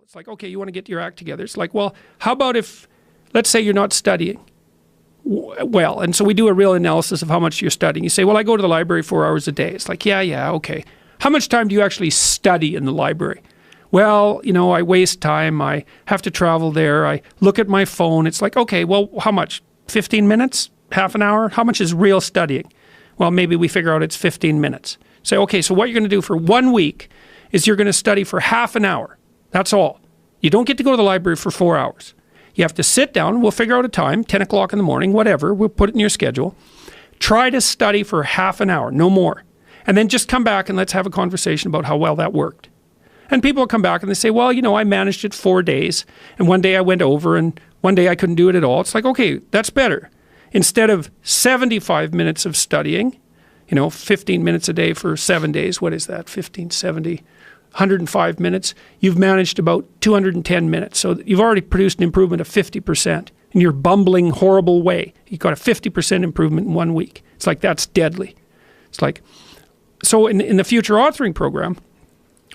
It's like, okay, you want to get your act together. It's like, well, how about if, let's say you're not studying well, and so we do a real analysis of how much you're studying. You say, well, I go to the library 4 hours a day. It's like, yeah, okay. How much time do you actually study in the library? Well, you know, I waste time. I have to travel there. I look at my phone. It's like, okay, well, how much? 15 minutes? Half an hour? How much is real studying? Well, maybe we figure out it's 15 minutes. Say, okay, so what you're going to do for 1 week is you're going to study for half an hour. That's all. You don't get to go to the library for 4 hours. You have to sit down. We'll figure out a time, 10 o'clock in the morning, whatever. We'll put it in your schedule. Try to study for half an hour, no more. And then just come back and let's have a conversation about how well that worked. And people will come back and they say, well, you know, I managed it 4 days. And one day I went over and one day I couldn't do it at all. It's like, okay, that's better. Instead of 75 minutes of studying, you know, 15 minutes a day for 7 days. What is that? 15, 70, 105 minutes. You've managed about 210 minutes. So you've already produced an improvement of 50% in your bumbling, horrible way. You got a 50% improvement in 1 week. It's like, that's deadly. It's like, so in the future authoring program,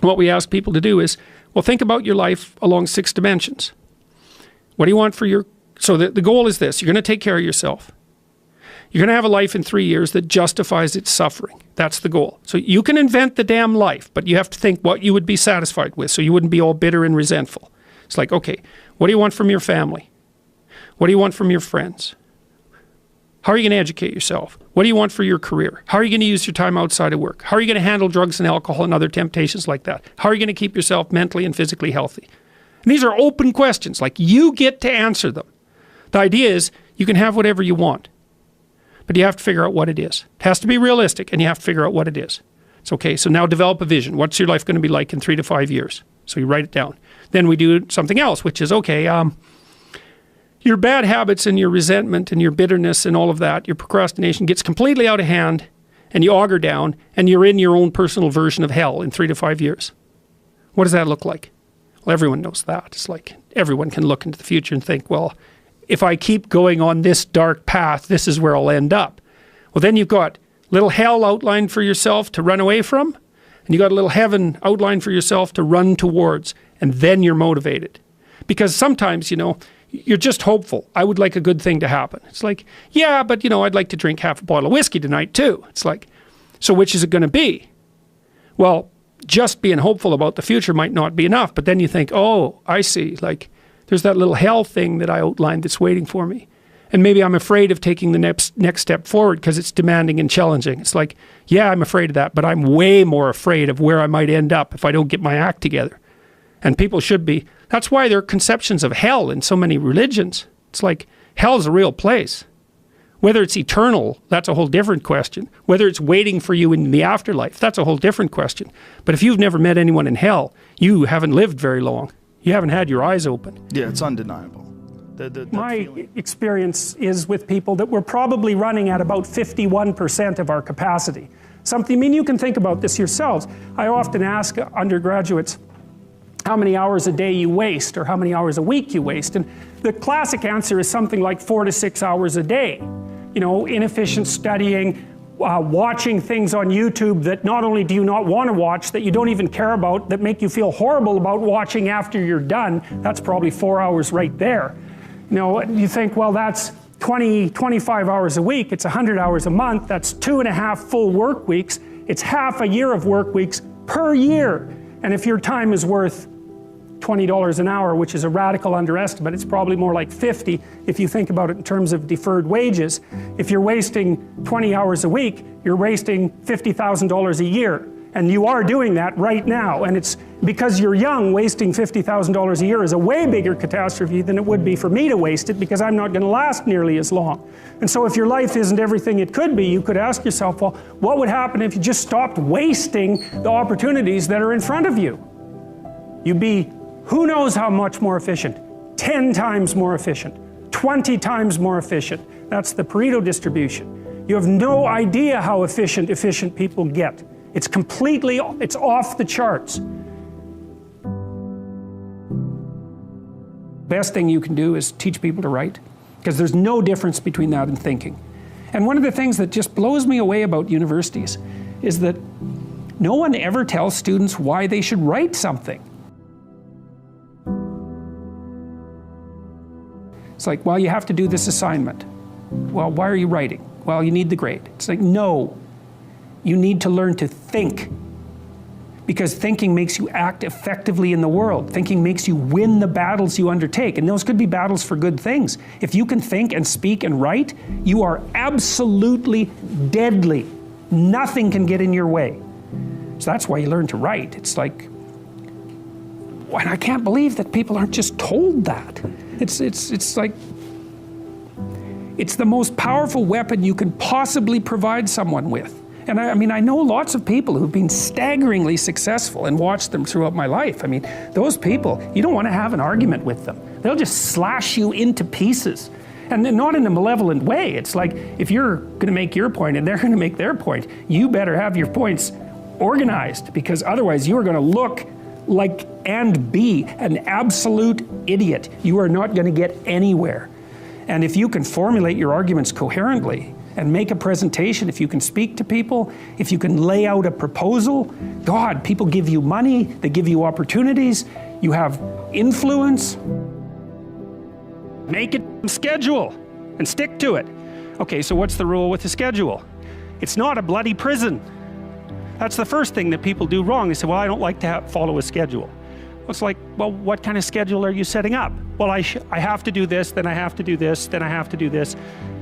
what we ask people to do is, well, think about your life along 6 dimensions. What do you want for your, so the goal is this, you're going to take care of yourself. You're going to have a life in 3 years that justifies its suffering. That's the goal. So you can invent the damn life, but you have to think what you would be satisfied with so you wouldn't be all bitter and resentful. It's like, okay, what do you want from your family? What do you want from your friends? How are you going to educate yourself? What do you want for your career? How are you going to use your time outside of work? How are you going to handle drugs and alcohol and other temptations like that? How are you going to keep yourself mentally and physically healthy? And these are open questions. Like, you get to answer them. The idea is you can have whatever you want, but you have to figure out what it is. It has to be realistic, and you have to figure out what it is. It's okay, so now develop a vision. What's your life going to be like in 3 to 5 years? So you write it down. Then we do something else, which is, okay, your bad habits and your resentment and your bitterness and all of that, your procrastination gets completely out of hand, and you auger down, and you're in your own personal version of hell in 3 to 5 years. What does that look like? Well, everyone knows that. It's like everyone can look into the future and think, well, if I keep going on this dark path, this is where I'll end up. Well, then you've got little hell outlined for yourself to run away from, and you got a little heaven outlined for yourself to run towards, and then you're motivated. Because sometimes, you know, you're just hopeful. I would like a good thing to happen. It's like, yeah, but, you know, I'd like to drink half a bottle of whiskey tonight too. It's like, so which is it going to be? Well, just being hopeful about the future might not be enough, but then you think, oh, I see, like, there's that little hell thing that I outlined that's waiting for me. And maybe I'm afraid of taking the next step forward because it's demanding and challenging. It's like, yeah, I'm afraid of that, but I'm way more afraid of where I might end up if I don't get my act together. And people should be. That's why there are conceptions of hell in so many religions. It's like, hell's a real place. Whether it's eternal, that's a whole different question. Whether it's waiting for you in the afterlife, that's a whole different question. But if you've never met anyone in hell, you haven't lived very long. You haven't had your eyes open. Yeah, it's undeniable. My experience is with people that we're probably running at about 51% of our capacity. Something, I mean, you can think about this yourselves. I often ask undergraduates how many hours a day you waste or how many hours a week you waste. And the classic answer is something like 4 to 6 hours a day. You know, inefficient studying, watching things on YouTube that not only do you not want to watch, that you don't even care about, that make you feel horrible about watching after you're done. That's probably 4 hours right there. You know, you think, well, that's 25 hours a week, it's 100 hours a month, that's 2.5 full work weeks, it's half a year of work weeks per year. And if your time is worth $20 an hour, which is a radical underestimate, it's probably more like 50 if you think about it in terms of deferred wages. If you're wasting 20 hours a week, you're wasting $50,000 a year. And you are doing that right now. And it's because you're young, wasting $50,000 a year is a way bigger catastrophe than it would be for me to waste it, because I'm not going to last nearly as long. And so if your life isn't everything it could be, you could ask yourself, well, what would happen if you just stopped wasting the opportunities that are in front of you? You'd be who knows how much more efficient, 10 times more efficient, 20 times more efficient. That's the Pareto distribution. You have no idea how efficient people get. It's off the charts. Best thing you can do is teach people to write, because there's no difference between that and thinking. And one of the things that just blows me away about universities is that no one ever tells students why they should write something. It's like, well, you have to do this assignment. Well, why are you writing? Well, you need the grade. It's like, no. You need to learn to think. Because thinking makes you act effectively in the world. Thinking makes you win the battles you undertake. And those could be battles for good things. If you can think and speak and write, you are absolutely deadly. Nothing can get in your way. So that's why you learn to write. It's like, and I can't believe that people aren't just told that. It's like, it's the most powerful weapon you can possibly provide someone with. And I mean, I know lots of people who've been staggeringly successful and watched them throughout my life. I mean, those people, you don't want to have an argument with them. They'll just slash you into pieces. And not in a malevolent way. It's like, if you're going to make your point and they're going to make their point, you better have your points organized, because otherwise you are going to look like and be an absolute idiot. You are not going to get anywhere. And if you can formulate your arguments coherently and make a presentation, if you can speak to people, if you can lay out a proposal, God, people give you money, they give you opportunities, you have influence. Make a schedule and stick to it. Okay, so what's the rule with the schedule? It's not a bloody prison. That's the first thing that people do wrong. They say, well, I don't like to follow a schedule. It's like, well, what kind of schedule are you setting up? Well, I have to do this, then I have to do this, then I have to do this,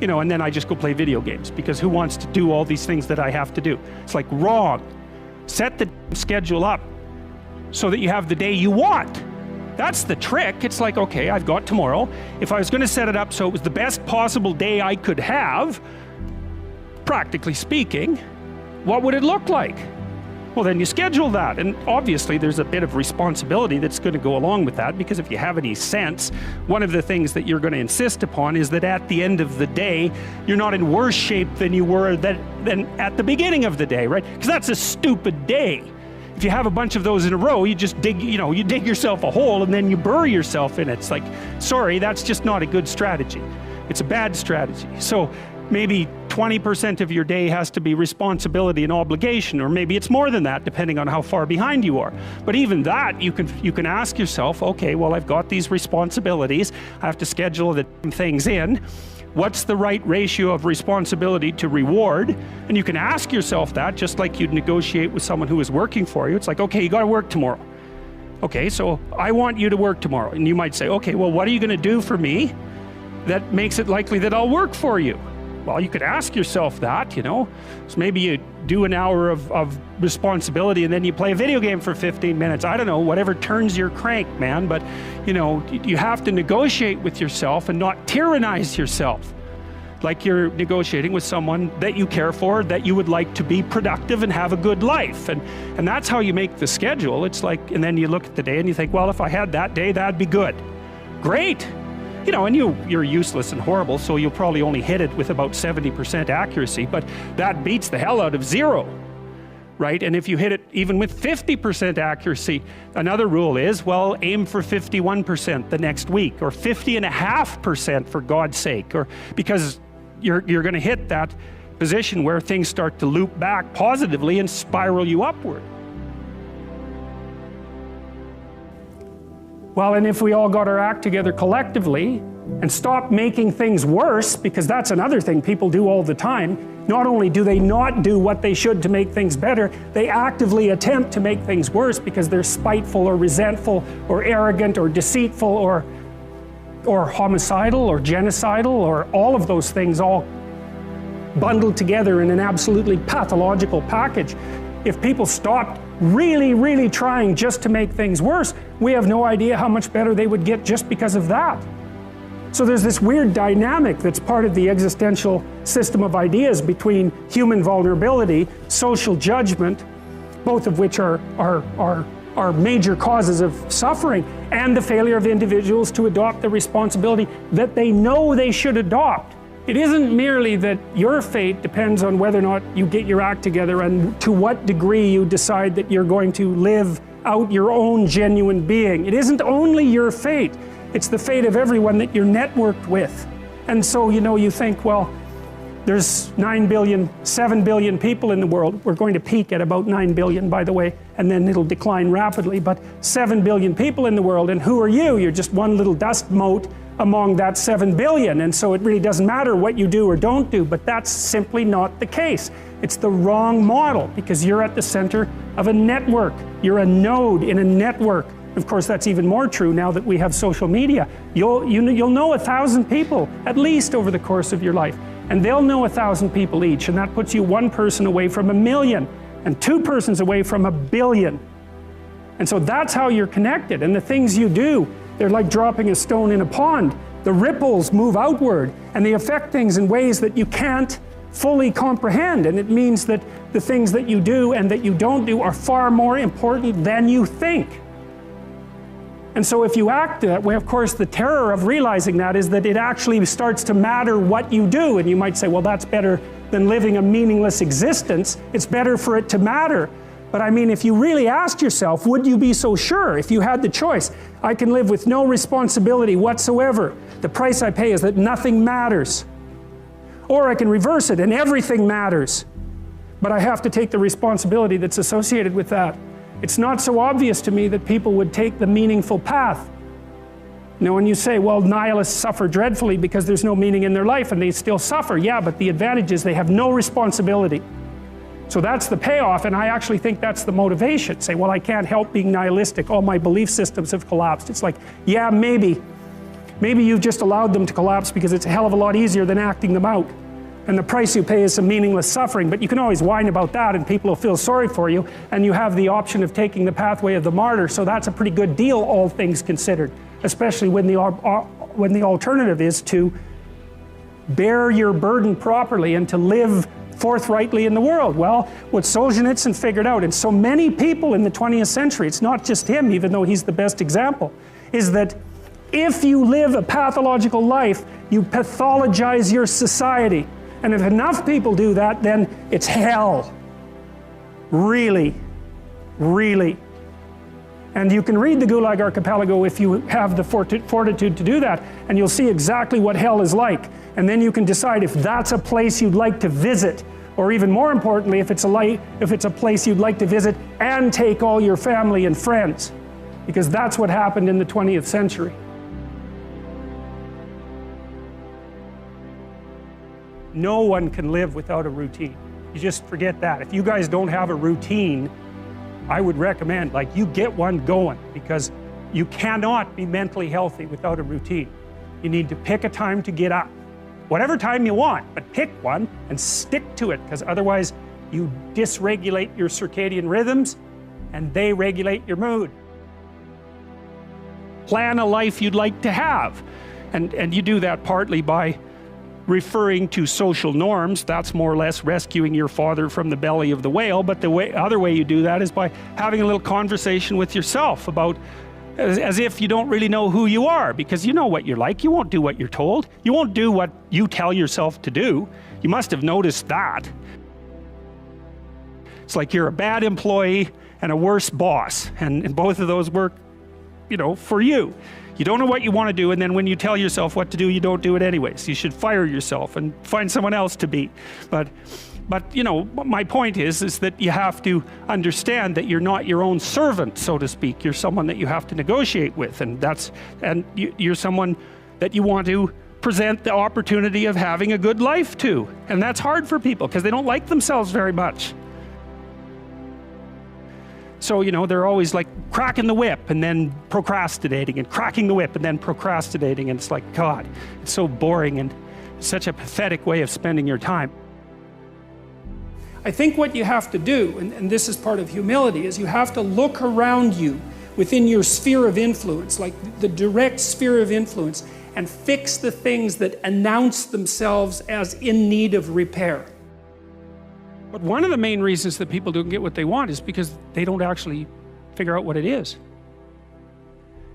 you know, and then I just go play video games, because who wants to do all these things that I have to do? It's like, wrong. Set the schedule up so that you have the day you want. That's the trick. It's like, okay, I've got tomorrow. If I was going to set it up so it was the best possible day I could have, practically speaking, what would it look like? Well, then you schedule that, and obviously there's a bit of responsibility that's going to go along with that, because if you have any sense, one of the things that you're going to insist upon is that at the end of the day, you're not in worse shape than you were than at the beginning of the day, right? Because that's a stupid day. If you have a bunch of those in a row, you just dig, you know, you dig yourself a hole and then you bury yourself in it. It's like, sorry, that's just not a good strategy. It's a bad strategy. So maybe 20% of your day has to be responsibility and obligation, or maybe it's more than that, depending on how far behind you are. But even that, you can ask yourself, okay, well, I've got these responsibilities, I have to schedule the things in. What's the right ratio of responsibility to reward? And you can ask yourself that, just like you'd negotiate with someone who is working for you. It's like, okay, you got to work tomorrow. Okay, so I want you to work tomorrow. And you might say, okay, well, what are you going to do for me that makes it likely that I'll work for you? Well, you could ask yourself that, you know. So maybe you do an hour of responsibility and then you play a video game for 15 minutes. I don't know, whatever turns your crank, man. But, you know, you have to negotiate with yourself and not tyrannize yourself. Like you're negotiating with someone that you care for, that you would like to be productive and have a good life. And that's how you make the schedule. It's like, and then you look at the day and you think, well, if I had that day, that'd be good. Great. You know, and you're useless and horrible, so you'll probably only hit it with about 70% accuracy, but that beats the hell out of 0, right? And if you hit it even with 50% accuracy, another rule is, well, aim for 51% the next week, or 50.5% for God's sake, or because you're going to hit that position where things start to loop back positively and spiral you upward. Well, and if we all got our act together collectively and stopped making things worse, because that's another thing people do all the time, not only do they not do what they should to make things better, they actively attempt to make things worse because they're spiteful or resentful or arrogant or deceitful or homicidal or genocidal, or all of those things all bundled together in an absolutely pathological package. If people stopped really trying just to make things worse, we have no idea how much better they would get just because of that. So there's this weird dynamic that's part of the existential system of ideas between human vulnerability, social judgment, both of which are major causes of suffering, and the failure of individuals to adopt the responsibility that they know they should adopt. It isn't merely that your fate depends on whether or not you get your act together and to what degree you decide that you're going to live out your own genuine being. It isn't only your fate, it's the fate of everyone that you're networked with. And so, you know, you think, well, there's 9 billion, 7 billion people in the world. We're going to peak at about 9 billion, by the way, and then it'll decline rapidly, but 7 billion people in the world, and who are you? You're just one little dust mote among that 7 billion, and so it really doesn't matter what you do or don't do, but that's simply not the case. It's the wrong model, because you're at the center of a network. You're a node in a network. Of course, that's even more true now that we have social media. You'll know 1,000 people, at least over the course of your life, and they'll know 1,000 people each, and that puts you one person away from 1,000,000, and two persons away from 1,000,000,000. And so that's how you're connected, and the things you do, they're like dropping a stone in a pond. The ripples move outward, and they affect things in ways that you can't fully comprehend, and it means that the things that you do and that you don't do are far more important than you think. And so if you act that way, of course, the terror of realizing that is that it actually starts to matter what you do, and you might say, well, that's better than living a meaningless existence. It's better for it to matter. But I mean, if you really asked yourself, would you be so sure if you had the choice? I can live with no responsibility whatsoever. The price I pay is that nothing matters. Or I can reverse it and everything matters. But I have to take the responsibility that's associated with that. It's not so obvious to me that people would take the meaningful path. You know, when you say, well, nihilists suffer dreadfully because there's no meaning in their life and they still suffer. Yeah, but the advantage is they have no responsibility. So that's the payoff, and I actually think that's the motivation. Say, well, I can't help being nihilistic. All my belief systems have collapsed. It's like, yeah, maybe. Maybe you've just allowed them to collapse because it's a hell of a lot easier than acting them out. And the price you pay is some meaningless suffering, but you can always whine about that and people will feel sorry for you, and you have the option of taking the pathway of the martyr, so that's a pretty good deal, all things considered. Especially when the alternative is to bear your burden properly and to live forthrightly in the world. Well, what Solzhenitsyn figured out, and so many people in the 20th century, it's not just him, even though he's the best example, is that if you live a pathological life, you pathologize your society. And if enough people do that, then it's hell. Really, really. And you can read the Gulag Archipelago if you have the fortitude to do that, and you'll see exactly what hell is like. And then you can decide if that's a place you'd like to visit, or even more importantly, if it's a place you'd like to visit and take all your family and friends. Because that's what happened in the 20th century. No one can live without a routine. You just forget that. If you guys don't have a routine, I would recommend, like, you get one going, because you cannot be mentally healthy without a routine. You need to pick a time to get up. Whatever time you want, but pick one and stick to it, because otherwise you dysregulate your circadian rhythms and they regulate your mood. Plan a life you'd like to have, and you do that partly by referring to social norms. That's more or less rescuing your father from the belly of the whale, but the other way you do that is by having a little conversation with yourself about, as if you don't really know who you are, because you know what you're like. You won't do what you're told. You won't do what you tell yourself to do. You must have noticed that. It's like you're a bad employee and a worse boss, and both of those work, you know, for you. You don't know what you want to do, and then when you tell yourself what to do, you don't do it anyways. You should fire yourself and find someone else to be. But you know, my point is that you have to understand that you're not your own servant, so to speak. You're someone that you have to negotiate with, and you're someone that you want to present the opportunity of having a good life to. And that's hard for people because they don't like themselves very much. So, you know, they're always like cracking the whip and then procrastinating, and cracking the whip and then procrastinating, and it's like, God, it's so boring and such a pathetic way of spending your time. I think what you have to do, and this is part of humility, is you have to look around you within your sphere of influence, like the direct sphere of influence, and fix the things that announce themselves as in need of repair. But one of the main reasons that people don't get what they want is because they don't actually figure out what it is.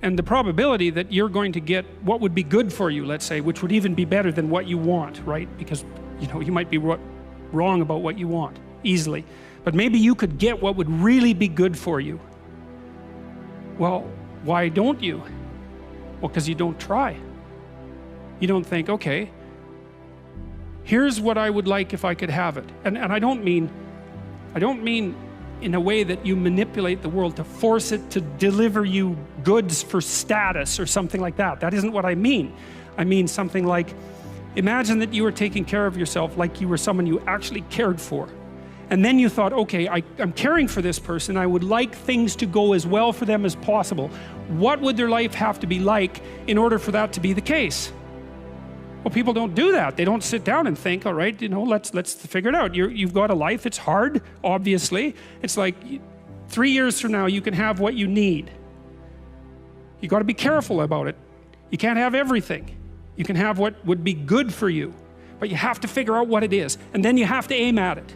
And the probability that you're going to get what would be good for you, let's say, which would even be better than what you want, right? Because, you know, you might be wrong about what you want easily, but maybe you could get what would really be good for you. Well, why don't you? Well, because you don't try. You don't think, okay, here's what I would like if I could have it. And I don't mean in a way that you manipulate the world to force it to deliver you goods for status or something like that. That isn't what I mean. I mean something like, imagine that you were taking care of yourself like you were someone you actually cared for. And then you thought, okay, I'm caring for this person. I would like things to go as well for them as possible. What would their life have to be like in order for that to be the case? Well, people don't do that. They don't sit down and think, all right, you know, let's figure it out. You've got a life. It's hard, obviously. It's like 3 years from now, you can have what you need. You got to be careful about it. You can't have everything. You can have what would be good for you, but you have to figure out what it is, and then you have to aim at it.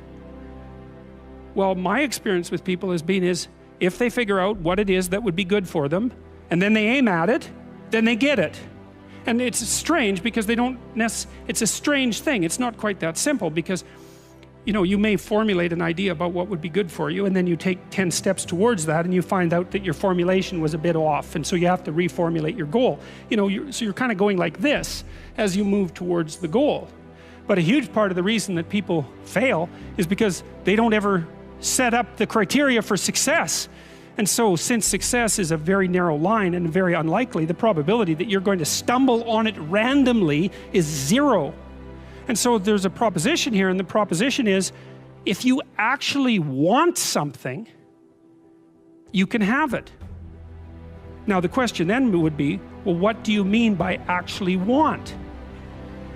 Well, my experience with people has been if they figure out what it is that would be good for them, and then they aim at it, then they get it. And it's strange because they don't it's a strange thing. It's not quite that simple because, you know, you may formulate an idea about what would be good for you, and then you take 10 steps towards that and you find out that your formulation was a bit off, and so you have to reformulate your goal. You know, so you're kind of going like this as you move towards the goal. But a huge part of the reason that people fail is because they don't ever set up the criteria for success. And so since success is a very narrow line and very unlikely, the probability that you're going to stumble on it randomly is 0. And so there's a proposition here, and the proposition is, if you actually want something, you can have it. Now the question then would be, well, what do you mean by actually want?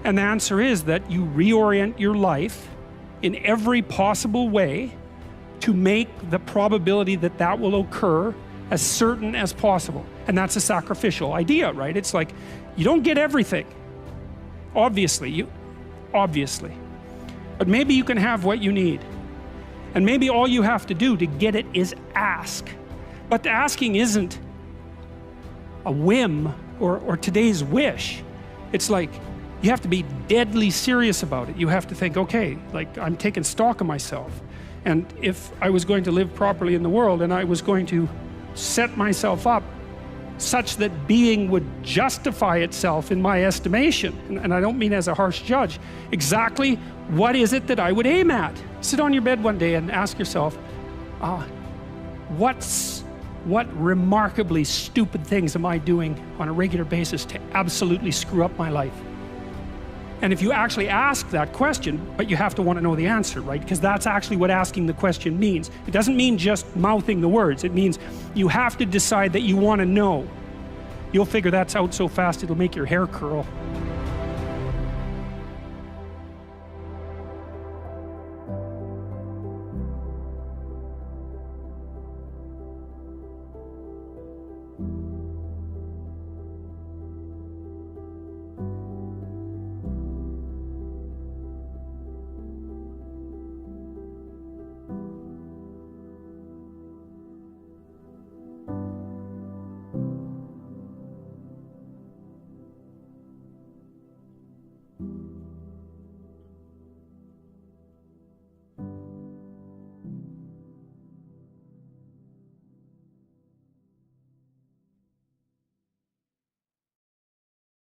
And the answer is that you reorient your life in every possible way to make the probability that that will occur as certain as possible. And that's a sacrificial idea, right? It's like, you don't get everything. Obviously. But maybe you can have what you need. And maybe all you have to do to get it is ask. But the asking isn't a whim or today's wish. It's like, you have to be deadly serious about it. You have to think, okay, like, I'm taking stock of myself. And if I was going to live properly in the world, and I was going to set myself up such that being would justify itself in my estimation, and I don't mean as a harsh judge, exactly what is it that I would aim at? Sit on your bed one day and ask yourself, what remarkably stupid things am I doing on a regular basis to absolutely screw up my life? And if you actually ask that question, but you have to want to know the answer, right? Because that's actually what asking the question means. It doesn't mean just mouthing the words. It means you have to decide that you want to know. You'll figure that's out so fast it'll make your hair curl.